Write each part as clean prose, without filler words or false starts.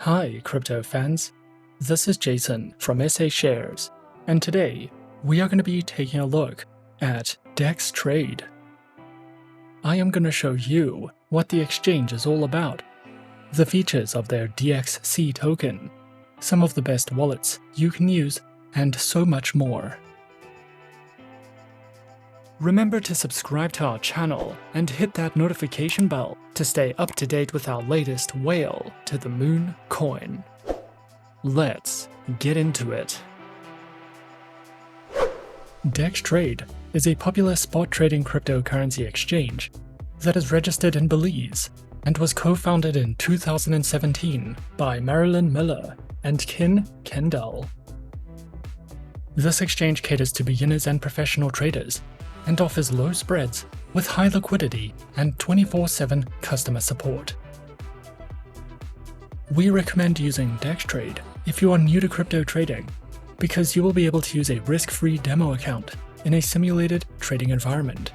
Hi, crypto fans. This is Jason from SA Shares, and today we are going to be taking a look at Dex Trade. I am going to show you what the exchange is all about, the features of their DXC token, some of the best wallets you can use, and so much more. Remember to subscribe to our channel and hit that notification bell to stay up to date with our latest whale to the moon coin. Let's get into it. Dex Trade is a popular spot trading cryptocurrency exchange that is registered in Belize and was co-founded in 2017 by Marilyn, Myller, and Kendall. This exchange caters to beginners and professional traders and offers low spreads with high liquidity and 24/7 customer support. We recommend using Dex Trade if you are new to crypto trading, because you will be able to use a risk-free demo account in a simulated trading environment.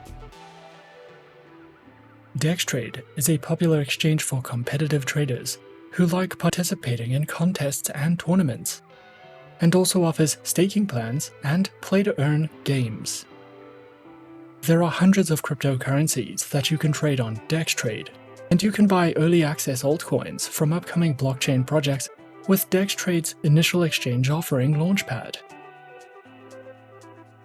Dex Trade is a popular exchange for competitive traders who like participating in contests and tournaments, and also offers staking plans and play-to-earn games. There are hundreds of cryptocurrencies that you can trade on Dex Trade, and you can buy early access altcoins from upcoming blockchain projects with Dex Trade's initial exchange offering Launchpad.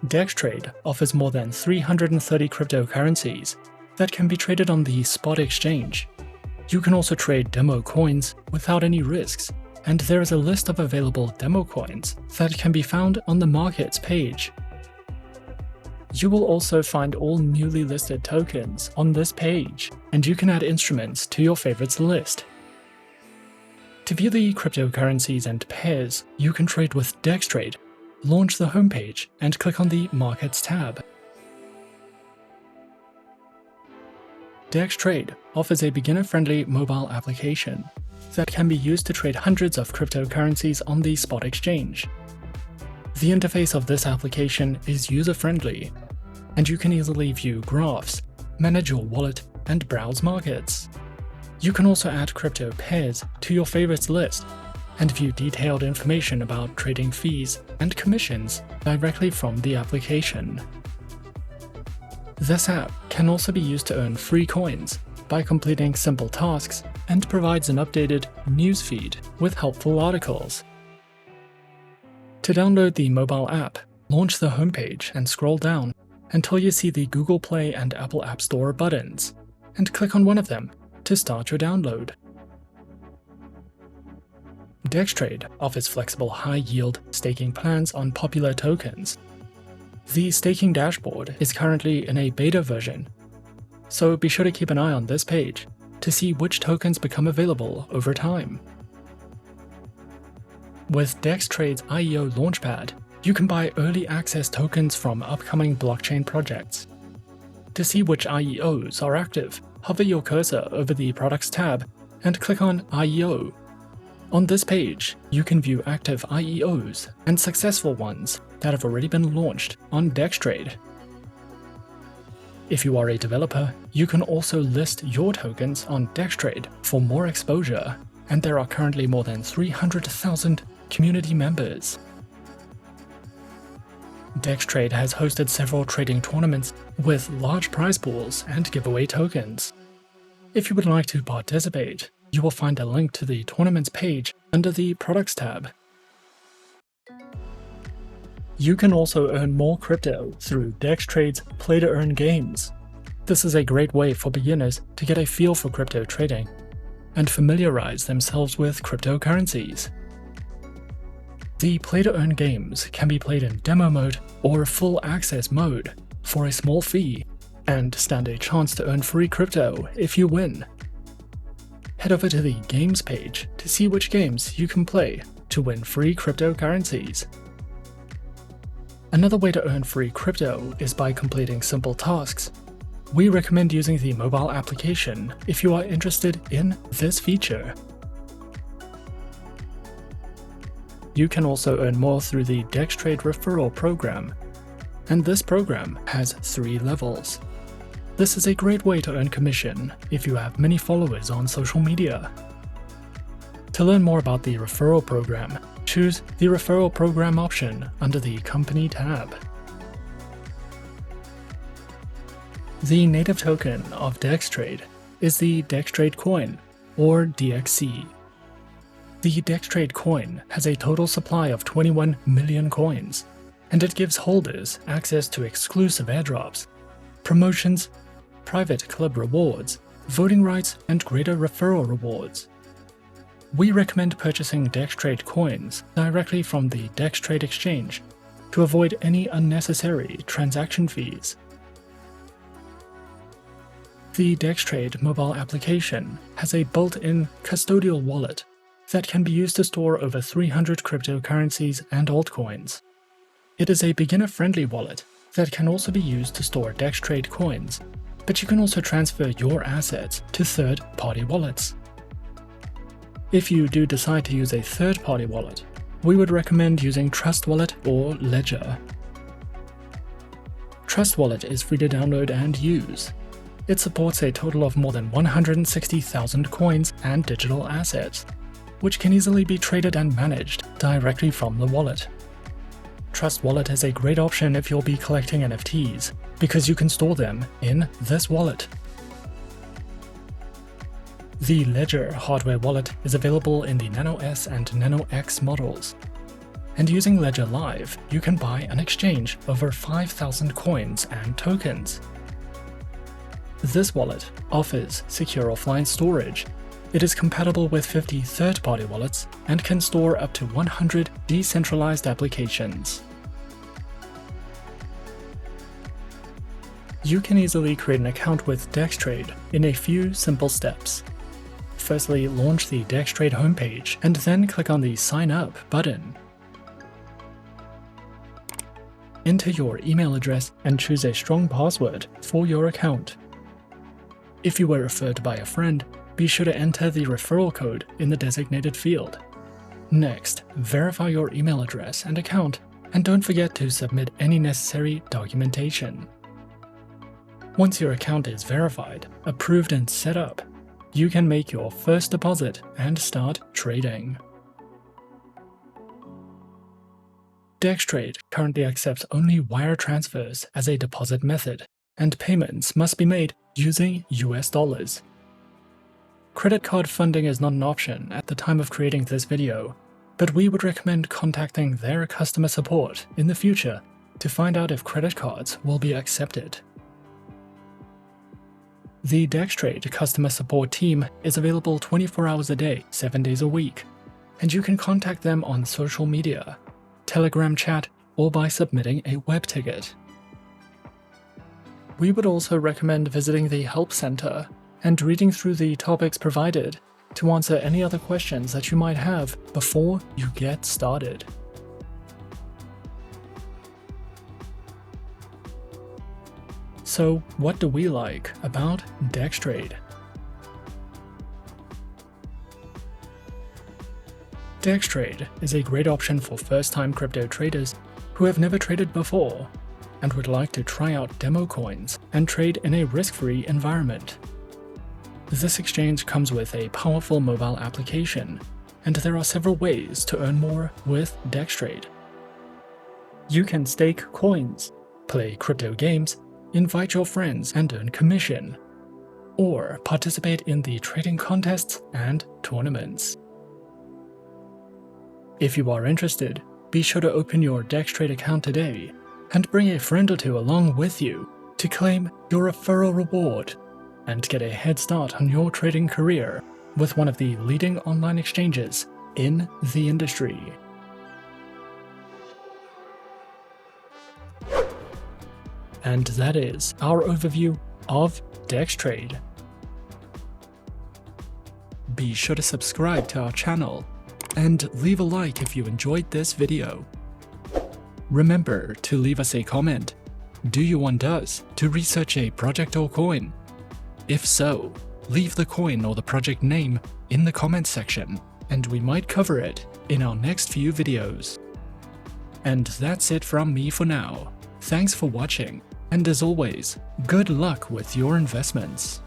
Dex Trade offers more than 330 cryptocurrencies that can be traded on the spot exchange. You can also trade demo coins without any risks, and there is a list of available demo coins that can be found on the markets page. You will also find all newly listed tokens on this page, and you can add instruments to your favorites list. To view the cryptocurrencies and pairs you can trade with Dex Trade, launch the homepage and click on the Markets tab. Dex Trade offers a beginner-friendly mobile application that can be used to trade hundreds of cryptocurrencies on the spot exchange. The interface of this application is user-friendly, and you can easily view graphs, manage your wallet, and browse markets. You can also add crypto pairs to your favorites list and view detailed information about trading fees and commissions directly from the application. This app can also be used to earn free coins by completing simple tasks and provides an updated newsfeed with helpful articles. To download the mobile app, launch the homepage and scroll down until you see the Google Play and Apple App Store buttons, and click on one of them to start your download. Dex Trade offers flexible high-yield staking plans on popular tokens. The staking dashboard is currently in a beta version, so be sure to keep an eye on this page to see which tokens become available over time. With Dex Trade's IEO Launchpad, you can buy early access tokens from upcoming blockchain projects. To see which IEOs are active, hover your cursor over the Products tab and click on IEO. On this page, you can view active IEOs and successful ones that have already been launched on Dex Trade. If you are a developer, you can also list your tokens on Dex Trade for more exposure, and there are currently more than 300,000 community members. Dex Trade has hosted several trading tournaments with large prize pools and giveaway tokens. If you would like to participate, you will find a link to the tournaments page under the Products tab. You can also earn more crypto through Dex Trade's play-to-earn games. This is a great way for beginners to get a feel for crypto trading and familiarize themselves with cryptocurrencies. The play-to-earn games can be played in demo mode or full access mode for a small fee and stand a chance to earn free crypto if you win. Head over to the Games page to see which games you can play to win free cryptocurrencies. Another way to earn free crypto is by completing simple tasks. We recommend using the mobile application if you are interested in this feature. You can also earn more through the Dex Trade referral program, and this program has 3 levels. This is a great way to earn commission if you have many followers on social media. To learn more about the referral program, choose the referral program option under the Company tab. The native token of Dex Trade is the Dex Trade coin, or DXC. The Dex Trade coin has a total supply of 21 million coins, and it gives holders access to exclusive airdrops, promotions, private club rewards, voting rights, and greater referral rewards. We recommend purchasing Dex Trade coins directly from the Dex Trade exchange to avoid any unnecessary transaction fees. The Dex Trade mobile application has a built-in custodial wallet that can be used to store over 300 cryptocurrencies and altcoins. It is a beginner-friendly wallet that can also be used to store Dex Trade coins, but you can also transfer your assets to third-party wallets. If you do decide to use a third-party wallet, we would recommend using Trustwallet or Ledger. Trustwallet is free to download and use. It supports a total of more than 160,000 coins and digital assets, which can easily be traded and managed directly from the wallet. Trustwallet is a great option if you'll be collecting NFTs, because you can store them in this wallet. The Ledger hardware wallet is available in the Nano S and Nano X models. And using Ledger Live, you can buy and exchange over 5,000 coins and tokens. This wallet offers secure offline storage. It is compatible with 50 third-party wallets and can store up to 100 decentralized applications. You can easily create an account with Dex Trade in a few simple steps. Firstly, launch the Dex Trade homepage and then click on the Sign Up button. Enter your email address and choose a strong password for your account. If you were referred by a friend, be sure to enter the referral code in the designated field. Next, verify your email address and account, and don't forget to submit any necessary documentation. Once your account is verified, approved, and set up, you can make your first deposit and start trading. Dex Trade currently accepts only wire transfers as a deposit method, and payments must be made using US dollars. Credit card funding is not an option at the time of creating this video, but we would recommend contacting their customer support in the future to find out if credit cards will be accepted. The Dex Trade customer support team is available 24 hours a day, 7 days a week, and you can contact them on social media, Telegram chat, or by submitting a web ticket. We would also recommend visiting the Help Center and reading through the topics provided to answer any other questions that you might have before you get started. So, what do we like about Dex Trade? Dex Trade is a great option for first-time crypto traders who have never traded before and would like to try out demo coins and trade in a risk-free environment. This exchange comes with a powerful mobile application, and there are several ways to earn more with Dex Trade. You can stake coins, play crypto games, invite your friends and earn commission, or participate in the trading contests and tournaments. If you are interested, be sure to open your Dex Trade account today and bring a friend or two along with you to claim your referral reward and get a head start on your trading career with one of the leading online exchanges in the industry. And that is our overview of Dex Trade. Be sure to subscribe to our channel and leave a like if you enjoyed this video. Remember to leave us a comment. Do you want us to research a project or coin? If so, leave the coin or the project name in the comments section, and we might cover it in our next few videos. And that's it from me for now. Thanks for watching, and as always, good luck with your investments.